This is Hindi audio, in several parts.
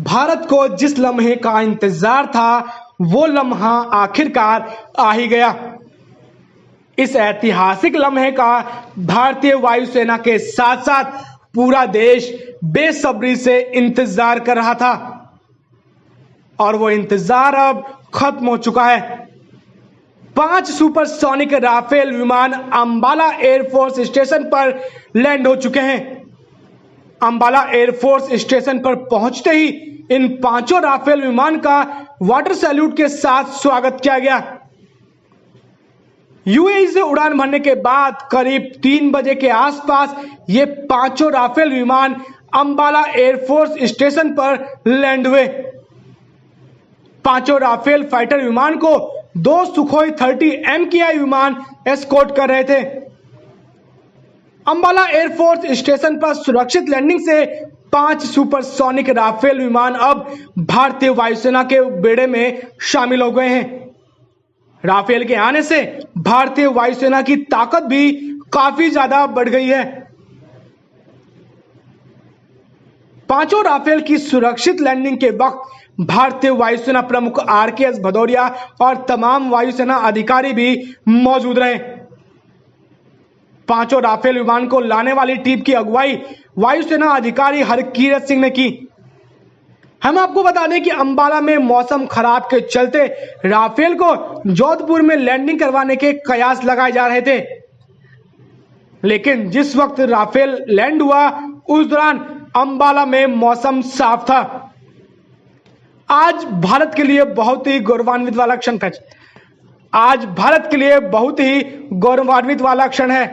भारत को जिस लम्हे का इंतजार था वो लम्हा आखिरकार आ ही गया। इस ऐतिहासिक लम्हे का भारतीय वायुसेना के साथ साथ पूरा देश बेसब्री से इंतजार कर रहा था और वो इंतजार अब खत्म हो चुका है। 5 सुपरसोनिक राफेल विमान अंबाला एयरफोर्स स्टेशन पर लैंड हो चुके हैं। अंबाला एयरफोर्स स्टेशन पर पहुंचते ही इन 5 राफेल विमान का वाटर सैल्यूट के साथ स्वागत किया गया। यूएई से उड़ान भरने के बाद करीब 3 बजे के आसपास ये 5 राफेल विमान अंबाला एयरफोर्स स्टेशन पर लैंड हुए। 5 राफेल फाइटर विमान को 2 सुखोई 30 MKI विमान एस्कॉर्ट कर रहे थे। अंबाला एयरफोर्स स्टेशन पर सुरक्षित लैंडिंग से 5 सुपरसोनिक राफेल विमान अब भारतीय वायुसेना के बेड़े में शामिल हो गए हैं। राफेल के आने से भारतीय वायुसेना की ताकत भी काफी ज्यादा बढ़ गई है। 5 राफेल की सुरक्षित लैंडिंग के वक्त भारतीय वायुसेना प्रमुख RKS भदौरिया और तमाम वायुसेना अधिकारी भी मौजूद रहे। 5 राफेल विमान को लाने वाली टीम की अगुवाई वायुसेना अधिकारी हरकीरत सिंह ने की। हम आपको बता दें कि अंबाला में मौसम खराब के चलते राफेल को जोधपुर में लैंडिंग करवाने के कयास लगाए जा रहे थे, लेकिन जिस वक्त राफेल लैंड हुआ उस दौरान अंबाला में मौसम साफ था। आज भारत के लिए बहुत ही गौरवान्वित वाला क्षण था। आज भारत के लिए बहुत ही गौरवान्वित वाला क्षण है,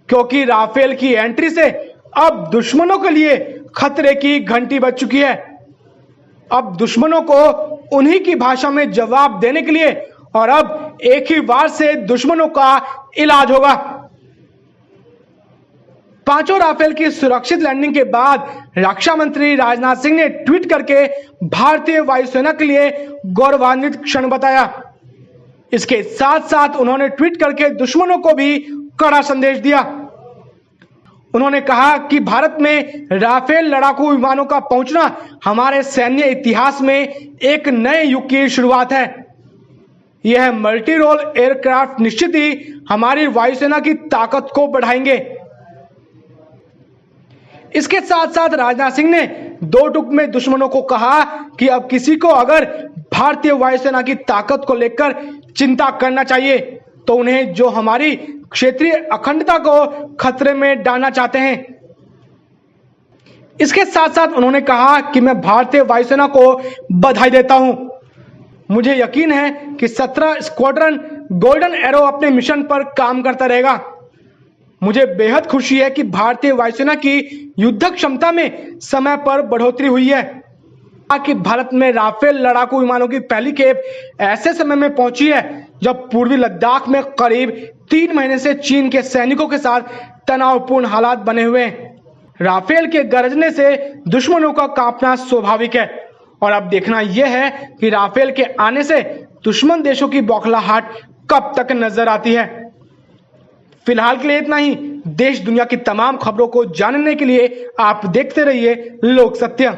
क्योंकि राफेल की एंट्री से अब दुश्मनों के लिए खतरे की घंटी बज चुकी है। अब दुश्मनों को उन्हीं की भाषा में जवाब देने के लिए और अब एक ही बार से दुश्मनों का इलाज होगा। 5 राफेल की सुरक्षित लैंडिंग के बाद रक्षा मंत्री राजनाथ सिंह ने ट्वीट करके भारतीय वायुसेना के लिए गौरवान्वित क्षण बताया। इसके साथ साथ उन्होंने ट्वीट करके दुश्मनों को भी कड़ा संदेश दिया। उन्होंने कहा कि भारत में राफेल लड़ाकू विमानों का पहुंचना हमारे सैन्य इतिहास में एक नए युग की शुरुआत है। यह मल्टी रोल एयरक्राफ्ट निश्चित ही हमारी वायुसेना की ताकत को बढ़ाएंगे। इसके साथ साथ राजनाथ सिंह ने 2 टूक में दुश्मनों को कहा कि अब किसी को अगर भारतीय वायुसेना की ताकत को लेकर चिंता करना चाहिए तो उन्हें जो हमारी क्षेत्रीय अखंडता को खतरे में डालना चाहते हैं। इसके साथ साथ उन्होंने कहा कि मैं भारतीय वायुसेना को बधाई देता हूं। मुझे यकीन है कि 17 स्क्वाड्रन गोल्डन एरो अपने मिशन पर काम करता रहेगा। मुझे बेहद खुशी है कि भारतीय वायुसेना की युद्ध क्षमता में समय पर बढ़ोतरी हुई है कि भारत में राफेल लड़ाकू विमानों की पहली खेप ऐसे समय में पहुंची है जब पूर्वी लद्दाख में करीब 3 महीने से चीन के सैनिकों के साथ तनावपूर्ण हालात बने हुए हैं। राफेल के गरजने से दुश्मनों का कांपना स्वाभाविक है और अब देखना यह है कि राफेल के आने से दुश्मन देशों की बौखलाहट कब तक नजर आती है। फिलहाल के लिए इतना ही। देश दुनिया की तमाम खबरों को जानने के लिए आप देखते रहिए लोक सत्य।